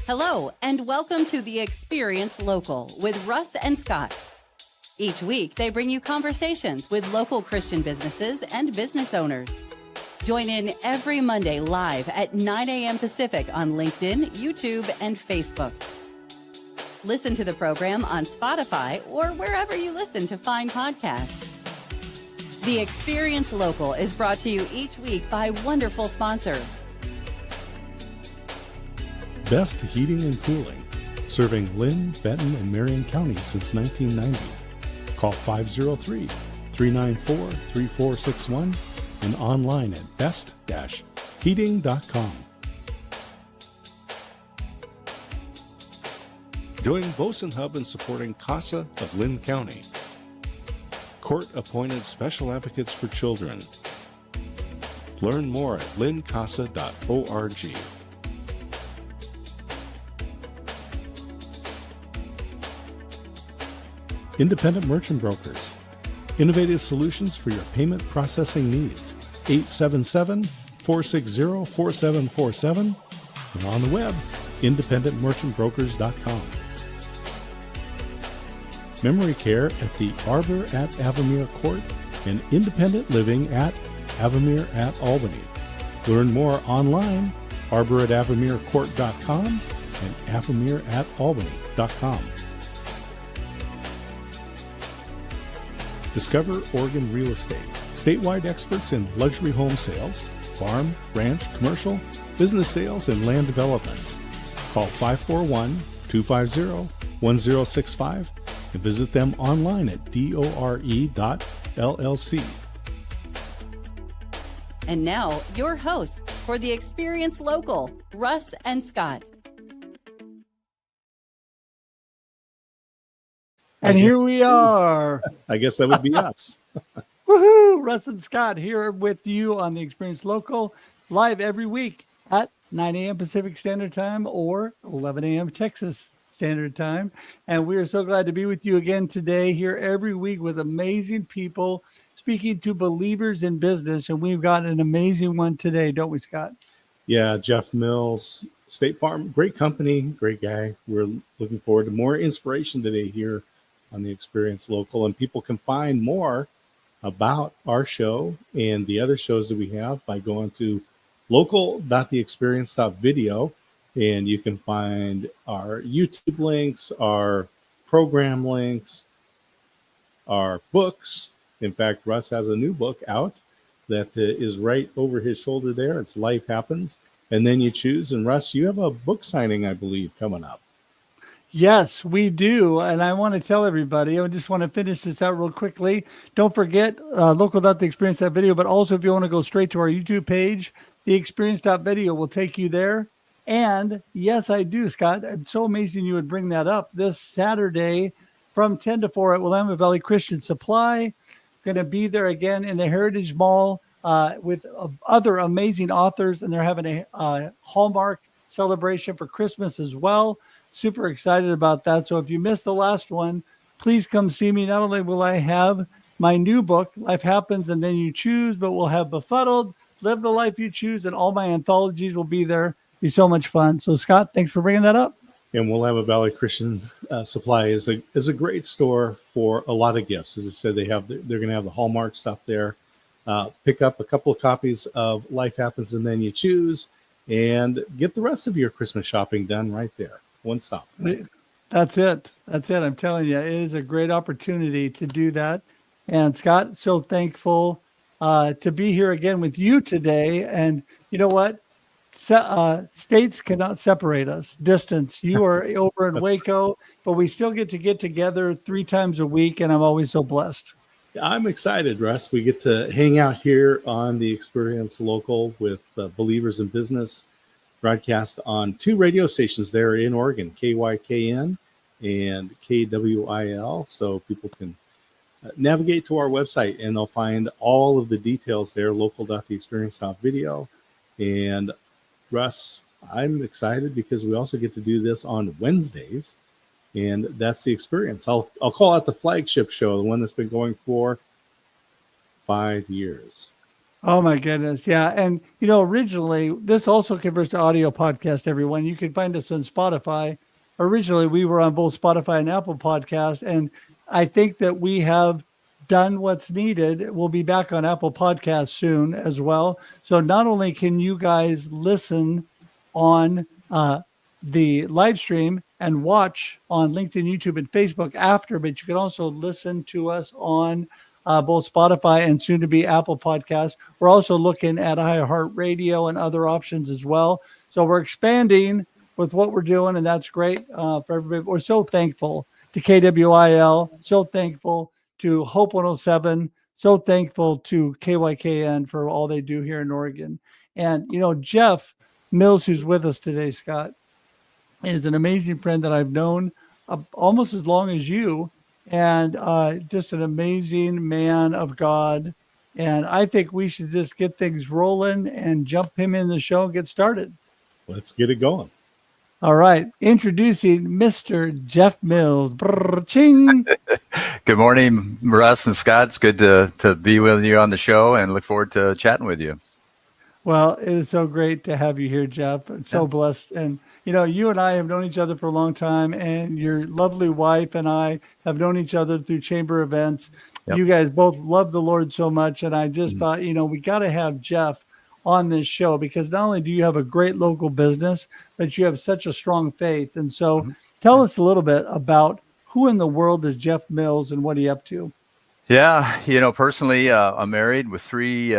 Hello, and welcome to the Experience Local with Russ and Scott. Each week, they bring you conversations with local Christian businesses and business owners. Join in every Monday live at 9 a.m. Pacific on LinkedIn, YouTube, and Facebook. Listen to the program on Spotify or wherever you listen to fine podcasts. The Experience Local is brought to you each week by wonderful sponsors. Best Heating and Cooling, serving Lynn, Benton, and Marion counties since 1990. Call 503-394-3461 and online at best-heating.com. Join Boson Hub in supporting CASA of Lynn County. Court-appointed special advocates for children. Learn more at lyncasa.org. Independent Merchant Brokers. Innovative solutions for your payment processing needs. 877-460-4747 and on the web, independentmerchantbrokers.com. Memory care at the Arbor at Avamere Court and Independent Living at Avamere at Albany. Learn more online, arboratavamerecourt.com and avamereatalbany.com. Discover Oregon Real Estate. Statewide experts in luxury home sales, farm, ranch, commercial, business sales, and land developments. Call 541-250-1065 and visit them online at dore.llc. And now, your hosts for the Experience Local, Russ and Scott. And here we are. I guess that would be us. Woohoo! Russ and Scott here with you on the Experience Local, live every week at 9 a.m. Pacific Standard Time or 11 a.m. Texas Standard Time. And we are so glad to be with you again today, here every week with amazing people speaking to believers in business. And we've got an amazing one today, don't we, Scott? Yeah, Jeff Mills, State Farm, great company, great guy. We're looking forward to more inspiration today here on the Experience Local. And people can find more about our show and the other shows that we have by going to local.theexperience.video. And you can find our YouTube links, our program links, our books. In fact, Russ has a new book out that is right over his shoulder there. It's Life Happens. And then you choose. And Russ, you have a book signing, I believe, coming up. Yes, we do. And I want to tell everybody, I just want to finish this out real quickly. Don't forget local.theexperience.video, but also if you want to go straight to our YouTube page, theexperience.video will take you there. And yes, I do, Scott. It's so amazing you would bring that up. This Saturday from 10 to 4 at Willamette Valley Christian Supply. Going to be there again in the Heritage Mall with other amazing authors. And they're having a Hallmark celebration for Christmas as well. Super excited about that. So if you missed the last one, please come see me. Not only will I have my new book, Life Happens and Then You Choose, but we'll have Befuddled, Live the Life You Choose, and all my anthologies will be there. Be so much fun. So Scott, thanks for bringing that up. And Willamette Valley Christian Supply is a great store for a lot of gifts. As I said, they're going to have the Hallmark stuff there. Pick up a couple of copies of Life Happens and Then You Choose, and get the rest of your Christmas shopping done right there. One stop. That's it. I'm telling you, it is a great opportunity to do that. And Scott, so thankful to be here again with you today. And you know what? States cannot separate us. Distance. You are over in Waco, but we still get together 3 times a week, and I'm always so blessed. I'm excited, Russ. We get to hang out here on the Experience Local with believers in business. Broadcast on 2 radio stations there in Oregon, KYKN and KWIL. So people can navigate to our website and they'll find all of the details there, local.theexperience.video. And Russ, I'm excited because we also get to do this on Wednesdays, and that's the Experience. I'll call out the flagship show, the one that's been going for 5 years. Oh my goodness. Yeah. And originally this also converts to audio podcast, everyone. You can find us on Spotify. Originally we were on both Spotify and Apple Podcasts. And I think that we have done what's needed. We'll be back on Apple Podcasts soon as well. So not only can you guys listen on the live stream and watch on LinkedIn, YouTube, and Facebook after, but you can also listen to us on both Spotify and soon to be Apple Podcasts. We're also looking at iHeartRadio and other options as well. So we're expanding with what we're doing, and that's great for everybody. We're so thankful to KWIL, so thankful to Hope 107, so thankful to KYKN for all they do here in Oregon. And, Jeff Mills, who's with us today, Scott, is an amazing friend that I've known almost as long as you, and just an amazing man of God. And I think we should just get things rolling and jump him in the show and get started. Let's get it going. All right. Introducing Mr. Jeff Mills. Brr, ching. Good morning, Russ and Scott. It's good to be with you on the show and look forward to chatting with you. Well, it is so great to have you here, Jeff. I'm so blessed. And, you and I have known each other for a long time, and your lovely wife and I have known each other through chamber events. Yep. You guys both love the Lord so much. And I just thought, we got to have Jeff on this show because not only do you have a great local business, but you have such a strong faith. And so tell us a little bit about who in the world is Jeff Mills and what are you up to? Yeah, personally, I'm married with three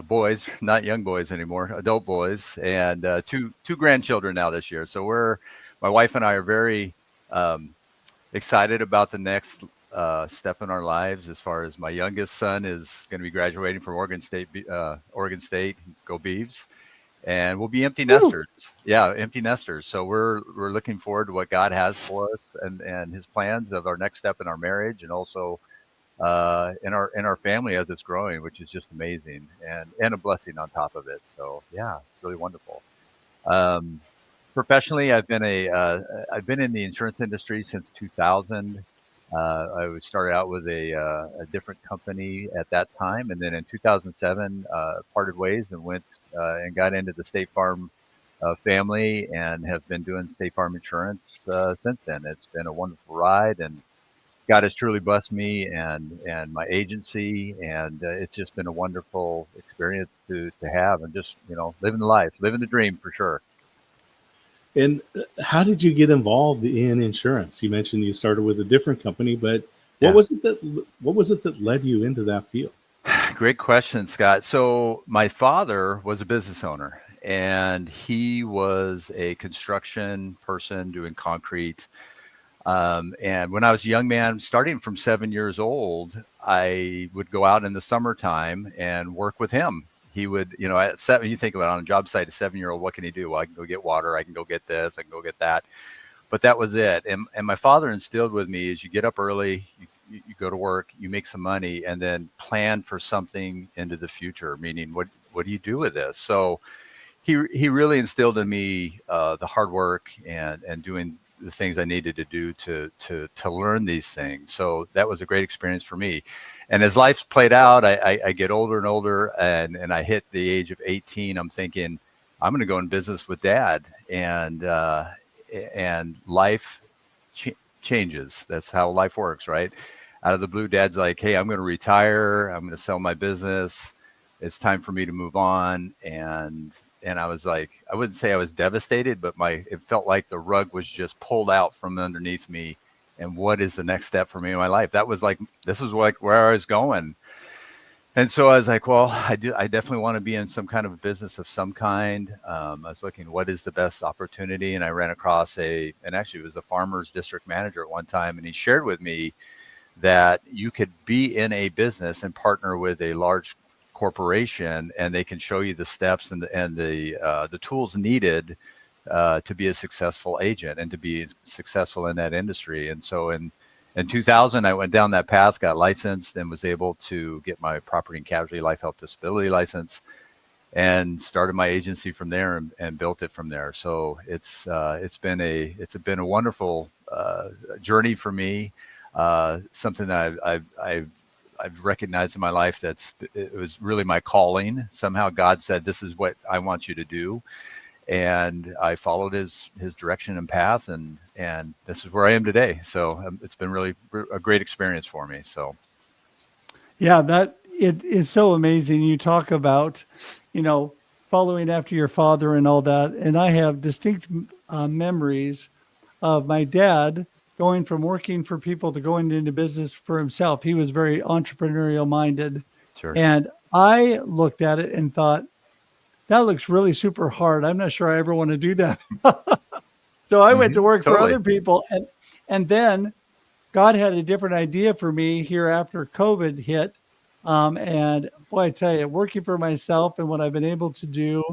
boys, not young boys anymore, adult boys, and two grandchildren now this year. So my wife and I are very excited about the next step in our lives. As far as my youngest son is going to be graduating from Oregon State, go Beavs, and we'll be empty nesters. Yeah, empty nesters. So we're looking forward to what God has for us and His plans of our next step in our marriage, and also in our family as it's growing, which is just amazing and a blessing on top of it. So yeah, it's really wonderful. Professionally, I've been in the insurance industry since 2000. I started out with a different company at that time, and then in 2007 parted ways and went and got into the State Farm family, and have been doing State Farm insurance since then. It's been a wonderful ride, and God has truly blessed me and my agency, and it's just been a wonderful experience to have, and just living the dream for sure. And how did you get involved in insurance? You mentioned you started with a different company, but what was it that led you into that field? Great question, Scott. So my father was a business owner, and he was a construction person doing concrete. And when I was a young man, starting from 7 years old, I would go out in the summertime and work with him. He would, at 7, you think about it, on a job site, a 7-year-old, what can he do? Well, I can go get water. I can go get this. I can go get that. But that was it. And my father instilled with me is you get up early, you go to work, you make some money, and then plan for something into the future, meaning what do you do with this? So he really instilled in me the hard work and doing the things I needed to do to learn these things. So that was a great experience for me. And as life's played out, I get older and older, and I hit the age of 18. I'm thinking I'm going to go in business with Dad, and life changes. That's how life works, right? Out of the blue, Dad's like, "Hey, I'm going to retire. I'm going to sell my business. It's time for me to move on." And I was like, I wouldn't say I was devastated, but it felt like the rug was just pulled out from underneath me. And what is the next step for me in my life? This was like where I was going. And so I was like, well, I definitely want to be in some kind of a business of some kind. I was looking, what is the best opportunity? And I ran across and actually it was a farmer's district manager at one time. And he shared with me that you could be in a business and partner with a large corporation, and they can show you the steps and the tools needed to be a successful agent and to be successful in that industry. And so in 2000, I went down that path, got licensed, and was able to get my property and casualty life, health, disability license, and started my agency from there and built it from there. So it's been a wonderful journey for me. Something that I've I've recognized in my life it was really my calling. Somehow God said, this is what I want you to do. And I followed his direction and path, and this is where I am today. So it's been really a great experience for me. So Yeah, that it is so amazing. You talk about, following after your father and all that. And I have distinct memories of my dad going from working for people to going into business for himself. He was very entrepreneurial minded. sure. And I looked at it and thought, that looks really super hard. I'm not sure I ever want to do that. So I went to work for Totally. other people. And then God had a different idea for me here after COVID hit. And boy, I tell you, working for myself and what I've been able to do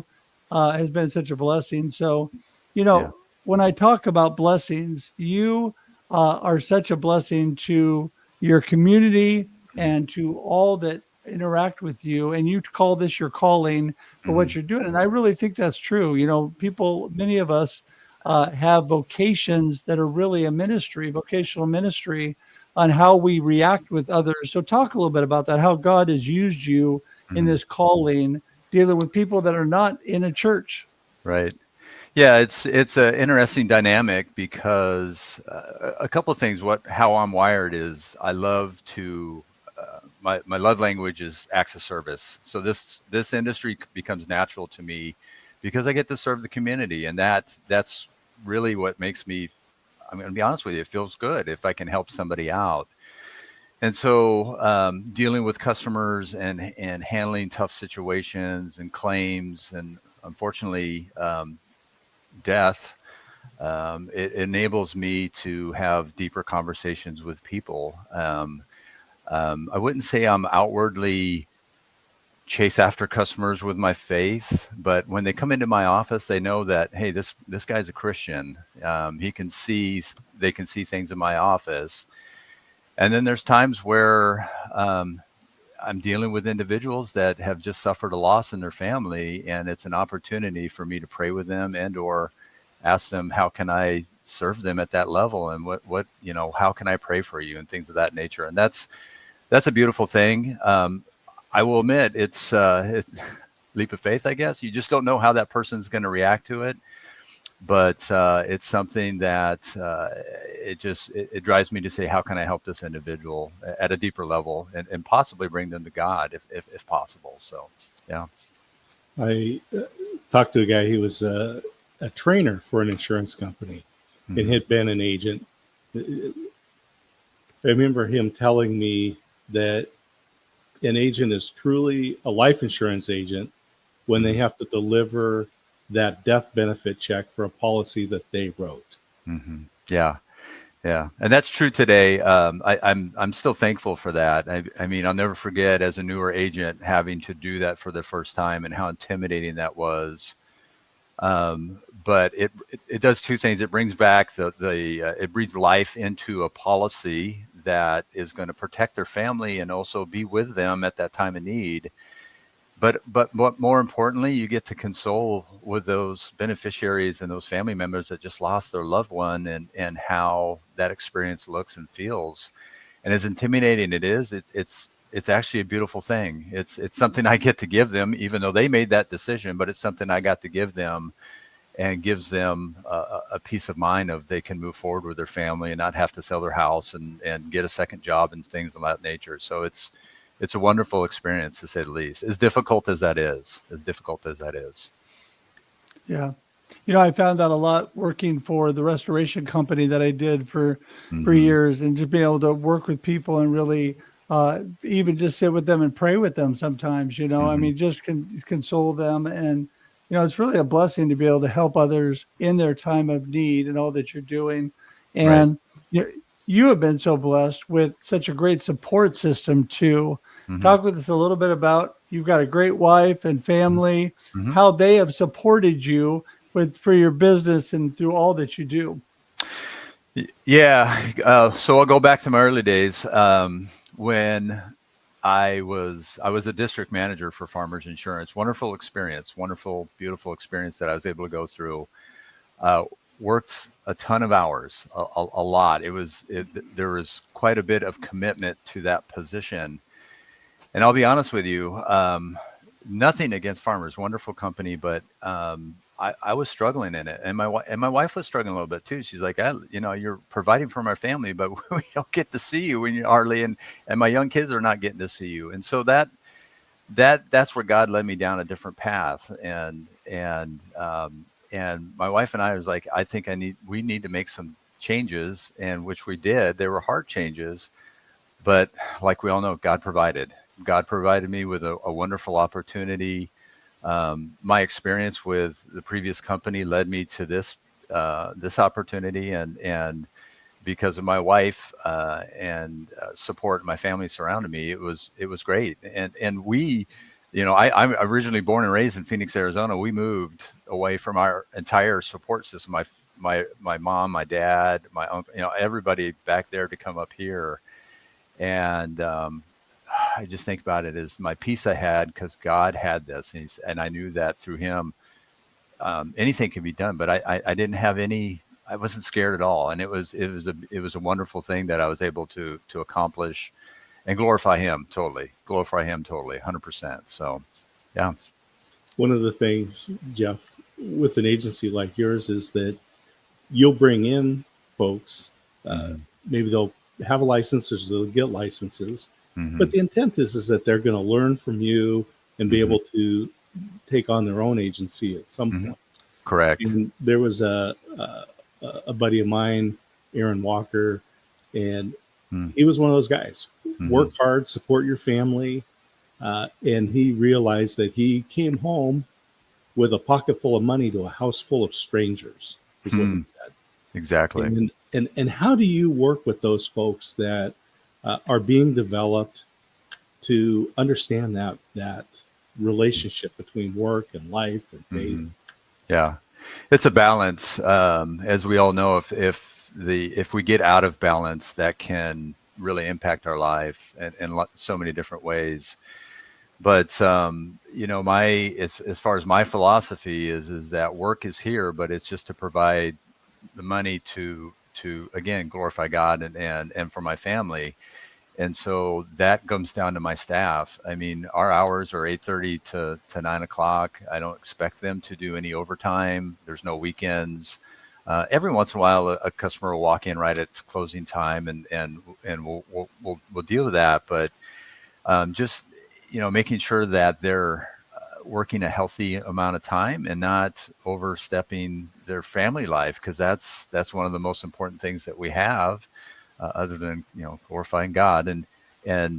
has been such a blessing. So, Yeah. when I talk about blessings, you are such a blessing to your community and to all that interact with you. And you call this your calling for what you're doing. And I really think that's true. Many of us have vocations that are really a ministry, vocational ministry, on how we react with others. So talk a little bit about that, how God has used you in this calling, dealing with people that are not in a church. Right. Yeah, it's an interesting dynamic because a couple of things. How I'm wired is I love to my love language is acts of service. So this industry becomes natural to me because I get to serve the community, and that's really what makes me. I'm going to be honest with you. It feels good if I can help somebody out. And so dealing with customers and handling tough situations and claims and unfortunately death, it enables me to have deeper conversations with people. I wouldn't say I'm outwardly chase after customers with my faith, but when they come into my office, they know that, hey, this guy's a Christian. They can see things in my office. And then there's times where I'm dealing with individuals that have just suffered a loss in their family, and it's an opportunity for me to pray with them and or ask them, how can I serve them at that level, and what how can I pray for you, and things of that nature. And that's a beautiful thing. I will admit it's leap of faith, I guess. You just don't know how that person's going to react to it. But it's something that it drives me to say, how can I help this individual at a deeper level and possibly bring them to God if possible. So, yeah. I talked to a guy who was a trainer for an insurance company and had been an agent. I remember him telling me that an agent is truly a life insurance agent when they have to deliver that death benefit check for a policy that they wrote. Yeah. Yeah. And that's true today. I'm still thankful for that. I mean, I'll never forget as a newer agent having to do that for the first time and how intimidating that was. But it does two things. It brings back it breathes life into a policy that is going to protect their family and also be with them at that time of need. But more importantly, you get to console with those beneficiaries and those family members that just lost their loved one, and how that experience looks and feels. And as intimidating it is, it's actually a beautiful thing. It's something I get to give them, even though they made that decision, but it's something I got to give them, and gives them a peace of mind of they can move forward with their family and not have to sell their house and get a second job and things of that nature. So it's a wonderful experience, to say the least, as difficult as that is. Yeah. I found that a lot working for the restoration company that I did for years, and just being able to work with people and really even just sit with them and pray with them sometimes, I mean, just console them. And, it's really a blessing to be able to help others in their time of need and all that you're doing. And you have been so blessed with such a great support system too. Talk with us a little bit about, you've got a great wife and family, how they have supported you for your business and through all that you do. Yeah. So I'll go back to my early days when I was a district manager for Farmers Insurance. Wonderful experience, wonderful, beautiful experience that I was able to go through. Worked a ton of hours, a lot. There was quite a bit of commitment to that position. And I'll be honest with you, nothing against farmers, wonderful company, but I was struggling in it, and my wife was struggling a little bit too. She's like, you're providing for my family, but we don't get to see you when you hardly, and my young kids are not getting to see you, and so that's where God led me down a different path, and my wife and I was like, I think we need to make some changes, and which we did. They were hard changes, but like we all know, God provided. God provided me with a wonderful opportunity. My experience with the previous company led me to this opportunity, and because of my wife and support, my family surrounded me. It was great, and we, I'm originally born and raised in Phoenix, Arizona. We moved away from our entire support system. My mom, my dad, my uncle, everybody back there to come up here, and I just think about it as my peace I had because God had this, and I knew that through Him, anything can be done. But I didn't have any. I wasn't scared at all, and it was a wonderful thing that I was able to accomplish, and glorify Him totally, 100%. So, yeah. One of the things, Jeff, with an agency like yours is that you'll bring in folks. Maybe they'll have a license, or they'll get licenses. But the intent is that they're going to learn from you and be able to take on their own agency at some point. Correct. And there was a buddy of mine, Aaron Walker, and he was one of those guys. Work hard, support your family. And he realized that he came home with a pocket full of money to a house full of strangers, is what he said. Exactly. And how do you work with those folks that are being developed to understand that relationship between work and life and faith? Yeah, it's a balance. As we all know, if we get out of balance, that can really impact our life in so many different ways. But as far as my philosophy is that work is here, but it's just to provide the money to again glorify God and for my family. And so that comes down to my staff. I mean, our hours are 8:30 to 9 o'clock. I don't expect them to do any overtime. There's no weekends. Every once in a while, a customer will walk in right at closing time, and we'll deal with that. But just making sure that they're working a healthy amount of time and not overstepping their family life, because that's one of the most important things that we have. Other than glorifying God, and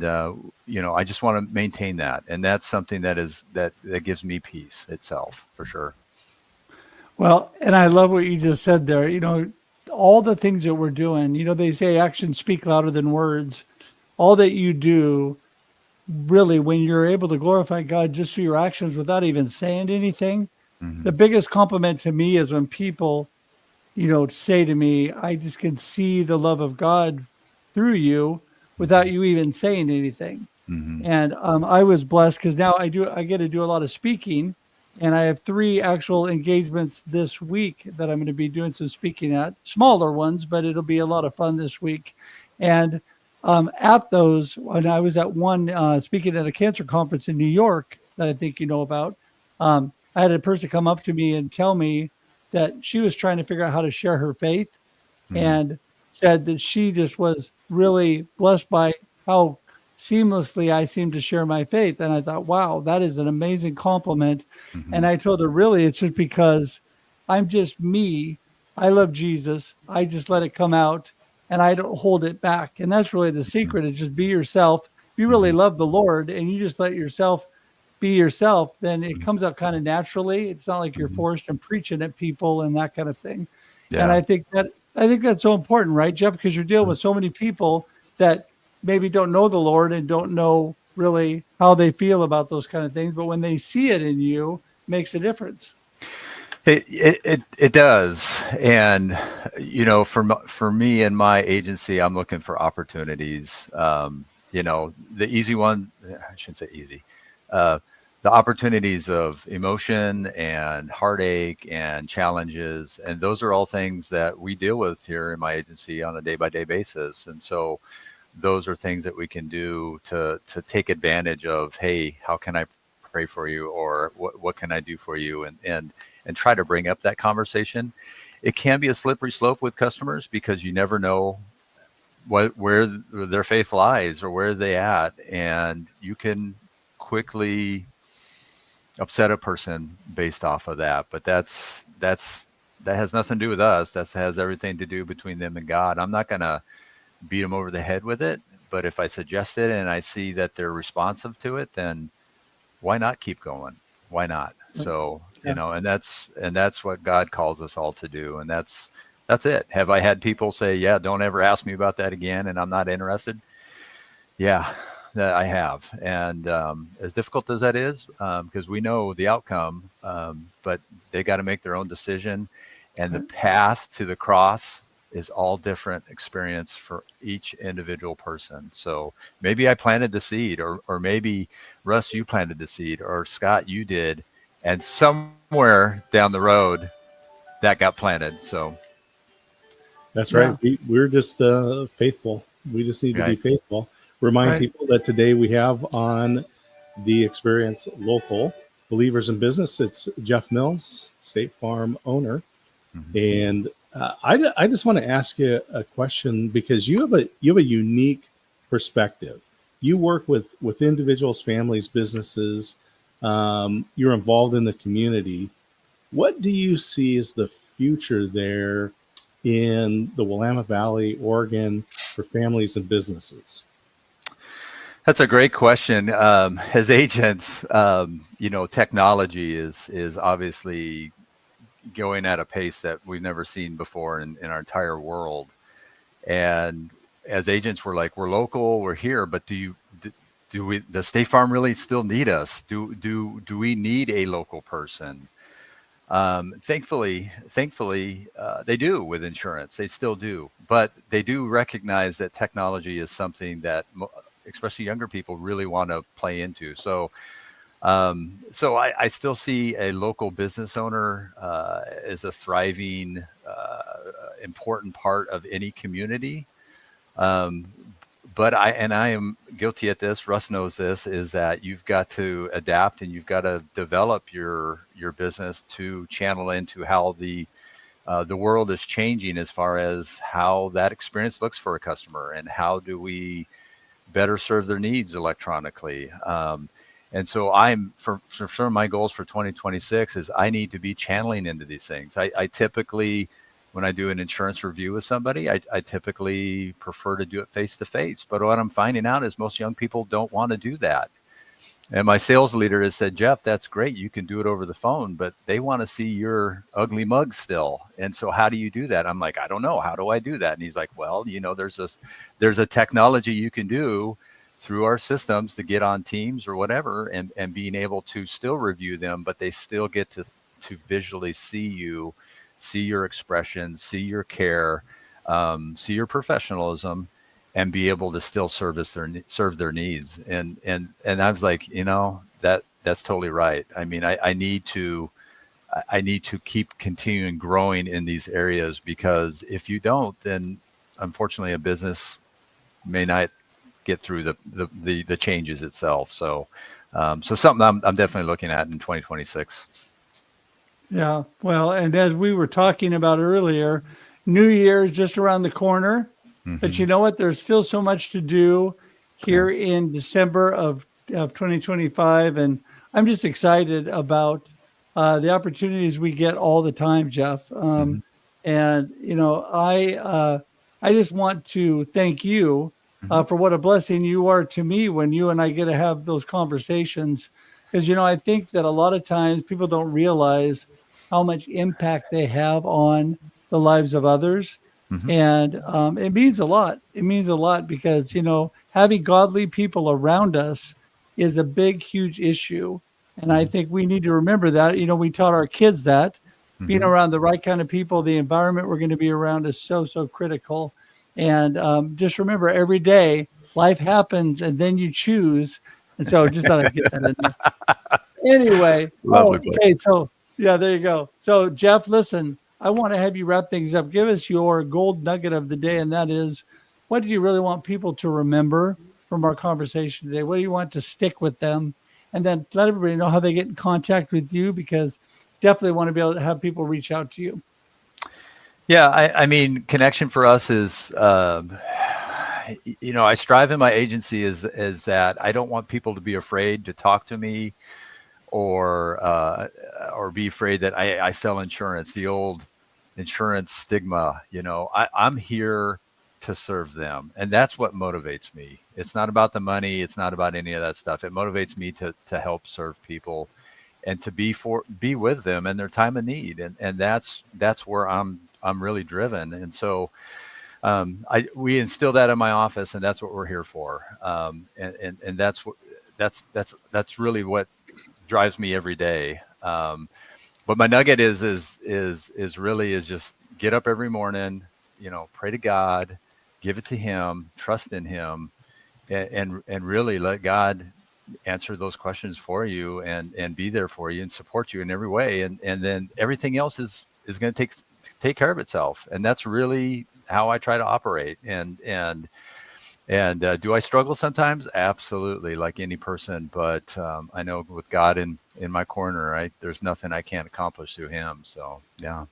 I just want to maintain that, and that's something that gives me peace itself, for sure. Well, and I love what you just said there. All the things that we're doing. They say actions speak louder than words. All that you do, really, when you're able to glorify God just through your actions without even saying anything, the biggest compliment to me is when people say to me, I just can see the love of God through you without you even saying anything. And I was blessed because now I get to do a lot of speaking, and I have 3 actual engagements this week that I'm going to be doing some speaking at, smaller ones, but it'll be a lot of fun this week. And at those, when I was at one speaking at a cancer conference in New York that I think you know about, I had a person come up to me and tell me that she was trying to figure out how to share her faith, and said that she just was really blessed by how seamlessly I seemed to share my faith. And I thought, wow, that is an amazing compliment. And I told her, really, it's just because I'm just me. I love Jesus. I just let it come out, and I don't hold it back. And that's really the secret, is just be yourself. If you really love the Lord and you just let yourself be yourself, then it comes out kind of naturally. It's not like you're forced and preaching at people and that kind of thing. Yeah. And I think that's so important, right, Jeff? Because you're dealing with so many people that maybe don't know the Lord and don't know really how they feel about those kind of things. But when they see it in you, it makes a difference. It does. And, for me and my agency, I'm looking for opportunities. The easy one, I shouldn't say easy. The opportunities of emotion and heartache and challenges. And those are all things that we deal with here in my agency on a day-by-day basis. And so those are things that we can do to take advantage of. Hey, how can I pray for you, or what can I do for you, and try to bring up that conversation. It can be a slippery slope with customers because you never know where their faith lies or where they at, and you can quickly upset a person based off of that. But that has nothing to do with us. That has everything to do between them and God. I'm not going to beat them over the head with it, but if I suggest it and I see that they're responsive to it, then why not keep going? Why not? So, Yeah. and that's what God calls us all to do. And that's it. Have I had people say, yeah, don't ever ask me about that again, and I'm not interested? Yeah, that I have. And as difficult as that is, because we know the outcome, but they got to make their own decision. And the path to the cross is all different experience for each individual person. So maybe I planted the seed, or maybe Russ, you planted the seed, or Scott, you did. And somewhere down the road that got planted. So That's right. We're just faithful. We just need to be faithful. Remind people that today we have on the Experience Local Believers in Business. It's Jeff Mills, State Farm owner. And I just want to ask you a question, because you have a unique perspective. You work with individuals, families, businesses. You're involved in the community. What do you see as the future there in the Willamette Valley, Oregon, for families and businesses? That's a great question. As agents, technology is obviously going at a pace that we've never seen before in our entire world. And as agents, we're local, we're here, but does State Farm really still need us? Do we need a local person? Thankfully, they do with insurance. They still do, but they do recognize that technology is something that especially younger people really want to play into. So I still see a local business owner as a thriving, important part of any community. But I am guilty at this. Russ knows this, is that you've got to adapt and you've got to develop your business to channel into how the world is changing as far as how that experience looks for a customer, and how do we better serve their needs electronically. And so for some of my goals for 2026 is I need to be channeling into these things. I typically, when I do an insurance review with somebody, I typically prefer to do it face-to-face. But what I'm finding out is most young people don't want to do that. And my sales leader has said, Jeff, that's great. You can do it over the phone, but they want to see your ugly mug still. And so how do you do that? I'm like, I don't know. How do I do that? And he's like, well, there's a technology you can do through our systems to get on Teams or whatever, and being able to still review them, but they still get to visually see you, see your expression, see your care, see your professionalism, and be able to still serve their needs. And I was like, that's totally right. I mean, I need to keep continuing growing in these areas, because if you don't, then unfortunately a business may not get through the changes itself. So something I'm definitely looking at in 2026. Yeah. Well, and as we were talking about earlier, New Year is just around the corner. But you know what? There's still so much to do here in December of 2025. And I'm just excited about the opportunities we get all the time, Jeff. And, I just want to thank you for what a blessing you are to me when you and I get to have those conversations. Because, I think that a lot of times people don't realize how much impact they have on the lives of others. And it means a lot. It means a lot because, having godly people around us is a big, huge issue. And I think we need to remember that. We taught our kids that being around the right kind of people, the environment we're going to be around is so, so critical. And just remember, every day life happens and then you choose. And so just thought I'd get that in there. Anyway. Okay. So, yeah, there you go. So, Jeff, listen. I want to have you wrap things up. Give us your gold nugget of the day, and that is, what do you really want people to remember from our conversation today? What do you want to stick with them? And then let everybody know how they get in contact with you, because definitely want to be able to have people reach out to you. Yeah, I mean, connection for us is, I strive in my agency is that I don't want people to be afraid to talk to me or be afraid that I sell insurance, the old insurance stigma. I'm here to serve them. And that's what motivates me. It's not about the money. It's not about any of that stuff. It motivates me to help serve people and to be with them in their time of need. And that's where I'm really driven. And so we instill that in my office, and that's what we're here for. And that's really what drives me every day. But my nugget is just get up every morning, pray to God, give it to Him, trust in Him, and really let God answer those questions for you and be there for you and support you in every way. And then everything else is going to take care of itself. And that's really how I try to operate. And do I struggle sometimes? Absolutely, like any person. But I know with God in my corner, there's nothing I can't accomplish through Him. So, yeah.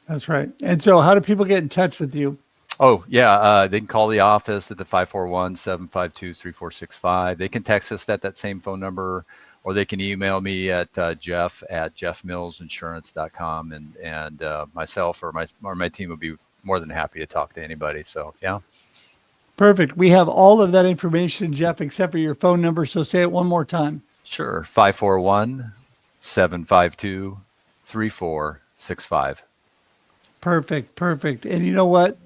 That's right. And so how do people get in touch with you? Oh, yeah. They can call the office at the 541-752-3465. They can text us at that same phone number, or they can email me at jeff@jeffmillsinsurance.com. And myself or my team would be more than happy to talk to anybody. So, yeah. Perfect. We have all of that information, Jeff, except for your phone number. So say it one more time. Sure. 541-752-3465. Perfect. And you know what?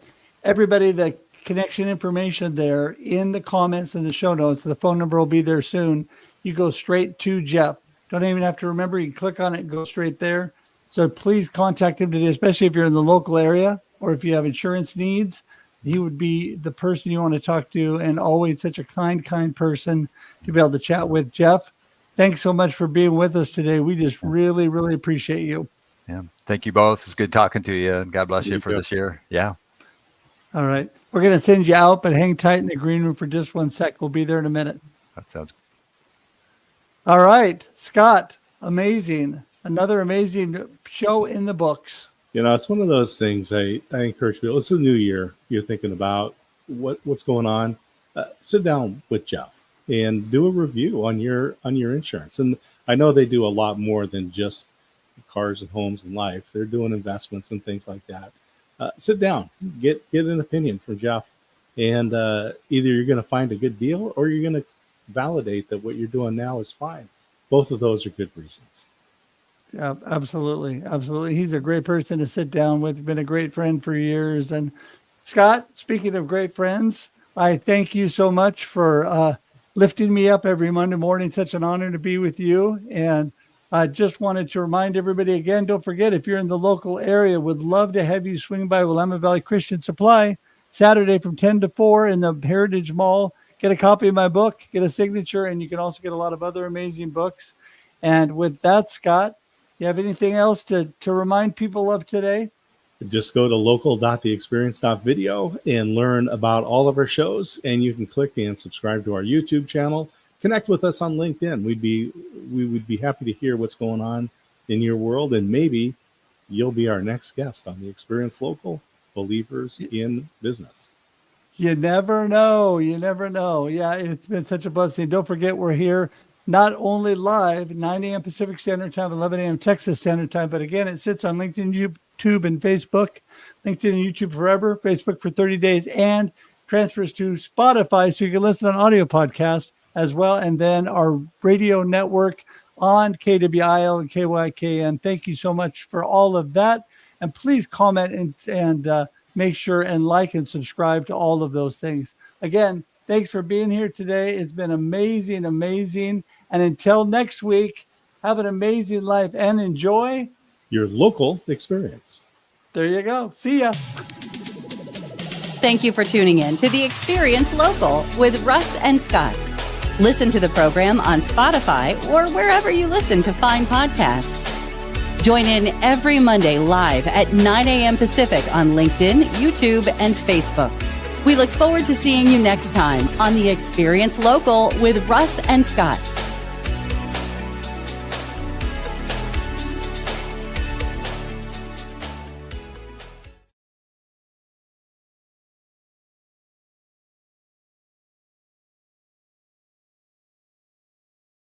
Everybody, the connection information there in the comments and the show notes, the phone number will be there soon. You go straight to Jeff. Don't even have to remember. You can click on it and go straight there. So please contact him today, especially if you're in the local area or if you have insurance needs. He would be the person you want to talk to, and always such a kind person to be able to chat with. Jeff, thanks so much for being with us today. We just really, really appreciate you. Yeah. Thank you both. It's good talking to you, and God bless you for this year. Yeah. All right. We're going to send you out, but hang tight in the green room for just 1 sec. We'll be there in a minute. That sounds good. All right. Scott, amazing. Another amazing show in the books. It's one of those things I encourage people. It's a new year. You're thinking about what's going on. Sit down with Jeff and do a review on your insurance. And I know they do a lot more than just cars and homes and life. They're doing investments and things like that. Sit down, get an opinion from Jeff, and either you're going to find a good deal or you're going to validate that what you're doing now is fine. Both of those are good reasons. Yeah, absolutely. He's a great person to sit down with. Been a great friend for years. And Scott, speaking of great friends, I thank you so much for lifting me up every Monday morning. Such an honor to be with you. And I just wanted to remind everybody again, don't forget, if you're in the local area, would love to have you swing by Willamette Valley Christian Supply Saturday from 10 to 4 in the Heritage Mall. Get a copy of my book, get a signature, and you can also get a lot of other amazing books. And with that, Scott, you have anything else to remind people of today? Just go to local.theexperience.video and learn about all of our shows, and you can click and subscribe to our YouTube channel. Connect with us on LinkedIn. We would be happy to hear what's going on in your world, and maybe you'll be our next guest on the Experience Local Believers in Business. You never know. Yeah, it's been such a blessing. Don't forget, we're here not only live 9 a.m. Pacific Standard Time, 11 a.m. Texas Standard Time, but again, it sits on LinkedIn, YouTube, and Facebook. LinkedIn and YouTube forever, Facebook for 30 days, and transfers to Spotify so you can listen on audio podcasts as well. And then our radio network on KWIL and KYKN. Thank you so much for all of that. And please comment and make sure and like and subscribe to all of those things. Again, thanks for being here today. It's been amazing. And until next week, have an amazing life and enjoy your local experience. There you go. See ya. Thank you for tuning in to The Experience Local with Russ and Scott. Listen to the program on Spotify or wherever you listen to fine podcasts. Join in every Monday live at 9 a.m. Pacific on LinkedIn, YouTube, and Facebook. We look forward to seeing you next time on The Experience Local with Russ and Scott.